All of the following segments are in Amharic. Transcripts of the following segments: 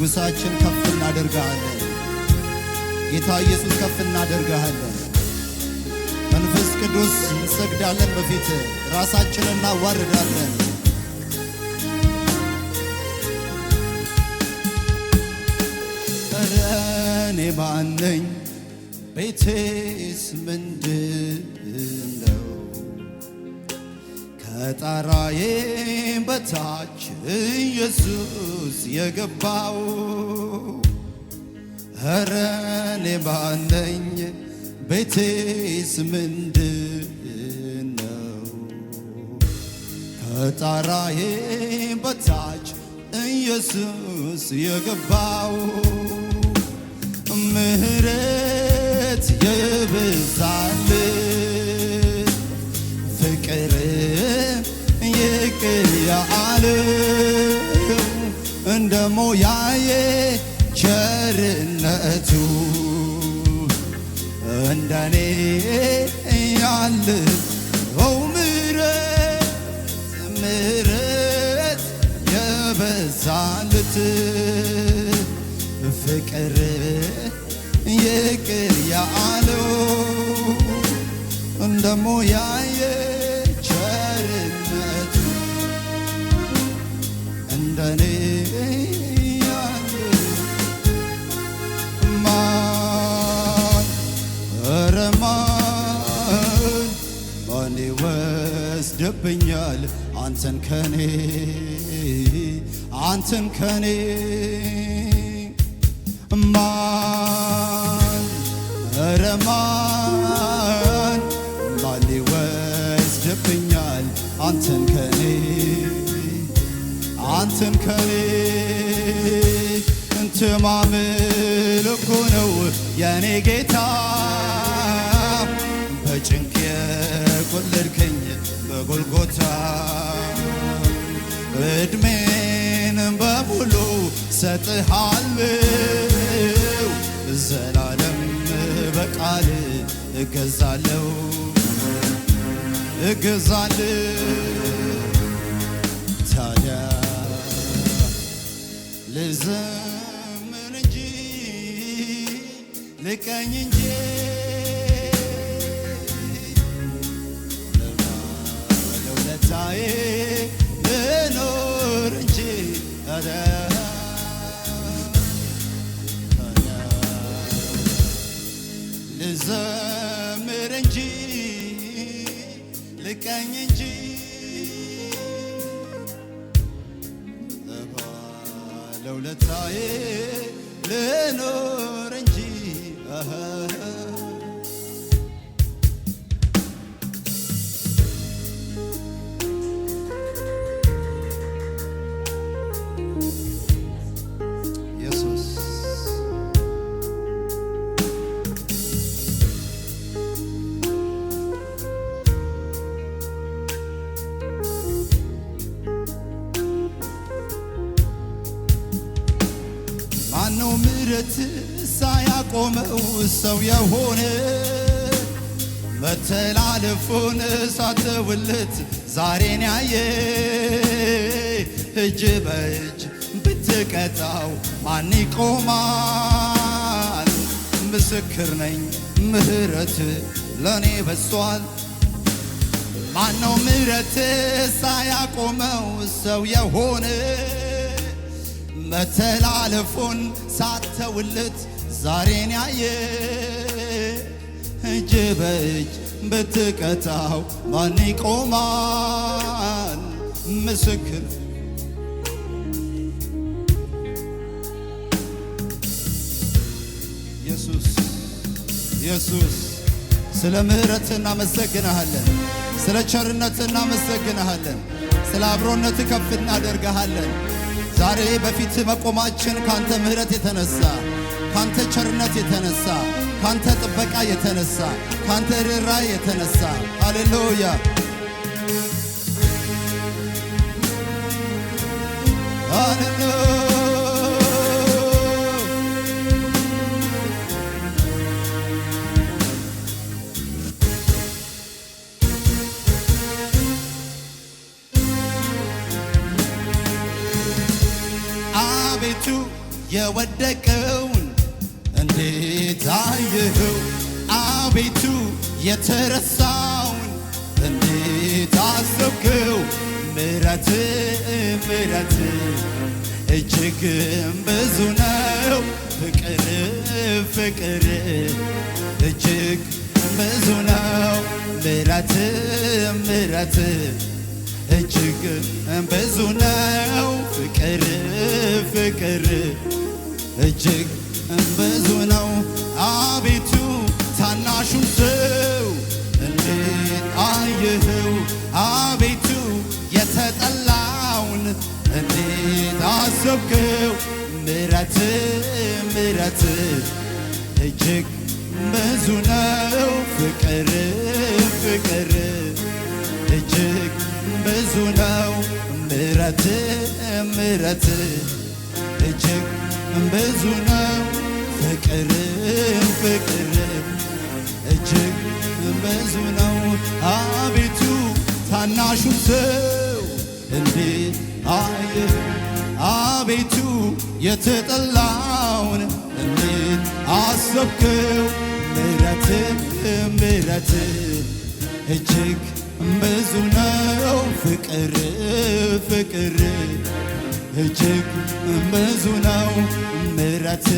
ንጉሳችን ከፍ እናደርጋለን። ጌታ ኢየሱስ ከፍ እናደርጋለን። መንፈስ ቅዱስ እንሰግዳለን፣ በፊት ራሳችንን እናዋርዳለን። እኔ ማን ነኝ? ቤቴስ ምንድነው? ከጣራዬ በታች ኢየሱስ የገባው። ኧረ እኔ ማን ነኝ? ቤቴስ ምንድነው? ከጣራዬ በታች ኢየሱስ የገባው። ምሕረት የበዛልህ ፍቅር ይቅር ያለው እንደ ሞያዬ ቸርነቱ እንደኔ ያለው ምሕረት የበዛለት ፍቅር ይቅር ያለው እንደ ሞያዬ ቸርነቱ እንደኔ ያለው ማን ኧረ ማን ይወስድብኛል አንተን ከኔ ማን ኧረ ማን ይወስድብኛል አንተን ከኔ እንትማምል እኮ ነው የኔ ጌታ በጭንቅ የቆለድከኝ በጎልጎታ እድሜን በሙሉ ሰጥሃለው ዘላለም በቃል እገዛለው ታዲያ ልዘምር እንጂ ልቀኝ እንጂ ለውለታዬ ልኖር እንጂ ልዘምር እንጂ ልቀኝ እንጂ ለውለታዬ ልኖር እንጂ ማነው ምሕረት ሳያቆመው ሰው የሆነ መተላለፉን ሳተውለት ዛሬን ያየ እጅ በእጅ ብትቀጣው ማን ይቆማል? ምስክር ነኝ ምሕረት ለኔ በዝቷል። ማነው ምሕረት ሳያቆመው ሰው የሆነ መተላለፉን ሳተውለት ዛሬን ያየ እጅ በእጅ ብትቀጣው ማን ይቆማል? ምስክር ኢየሱስ ስለ ምሕረት እናመሰግንሃለን፣ ስለ ቸርነት እናመሰግንሃለን፣ ስለ አብሮነት ከፍ እናደርግሃለን። ዛሬ በፊት መቆማችን ካንተ ምሕረት የተነሳ ካንተ ቸርነት የተነሳ ካንተ ጥበቃ የተነሳ ካንተ ርኅራኄ የተነሳ ሃሌሉያ ሃሌሉያ የወደቀውን እንዴት አየኸው? አቤቱ የተረሳውን እንዴት አሰብከው? ምሕረት ምሕረት እጅግም ብዙ ነው። ፍቅር ፍቅር እጅግ ብዙ ነው። ምሕረት ምሕረት እጅግ ብዙ ነው። ፍቅር ፍቅር እጅግ ብዙ ነው። አቤቱ ታናሹን ሰው እንዴት አየኸው? አቤቱ የተጠላውን እንዴት አሰብከው? ምሕረት ምሕረት እጅግ ብዙ ነው። ፍቅር ፍቅር እጅግ ብዙ ነው። ምሕረት ምሕረት እጅግ ብዙ ነው። ፍቅር ፍቅር እጅግ ብዙ ነው። አቤቱ ታናሹን ሰው እንዴት አየኸው? አቤቱ የተጠላውን እንዴት አሰብከው? ምሕረት ምሕረት እጅግ ብዙ ነው። ፍቅር ፍቅር እጅግ ብዙ ነው። ምሕረት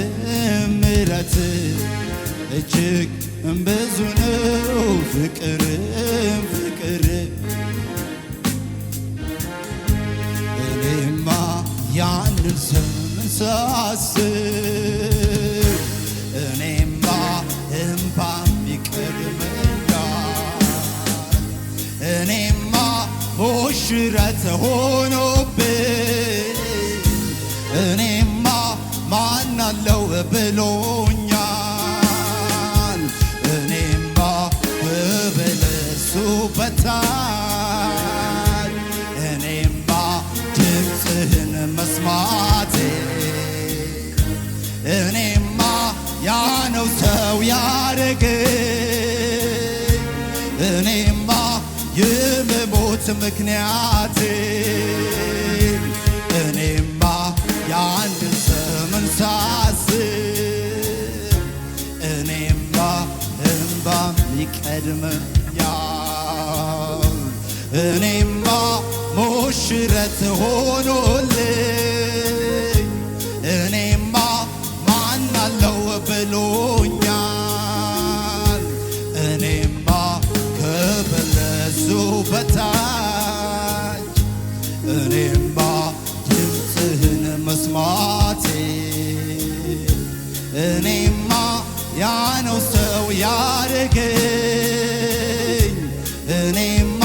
ምሕረት እጅግ ብዙ ነው። ፍቅር ፍቅር እኔማ ያንን ዘመን ሳስብ እኔማ እምባ ይቀድመኛል። እኔማ ሙሽረት ሆኖብኝ እኔማ ማናለው ብሎኛል። እኔማ በበለሱ በታች እኔማ ድምፅህን መስማቴ እኔማ ያነው ሰው ያረገኝ እኔማ የመሞት ምክንያቴ እኔማ ያንን ዘመን ሳስብ እኔማ እምባም ይቀድመኛል። እኔማ ሙሽረት ሆኖልኝ እኔማ ማናለው ብሎኛል። እኔማ ከበለሱ በታች እኔማ ድምፅህን መስማቴ እኔማ ያነው ሰው ያረገኝ እኔማ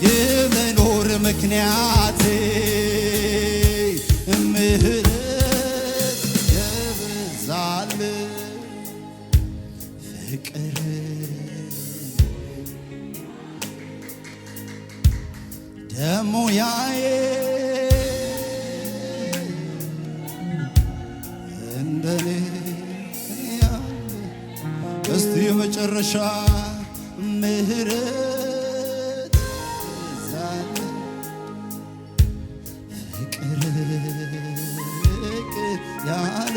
የመኖር ምክንያቴ ምሕረት የበዛልኝ ፍቅር ደሞ ያየ እንደኔ እስቲ የመጨረሻ ምሕረት የበዛልኝ ፍቅር ያለ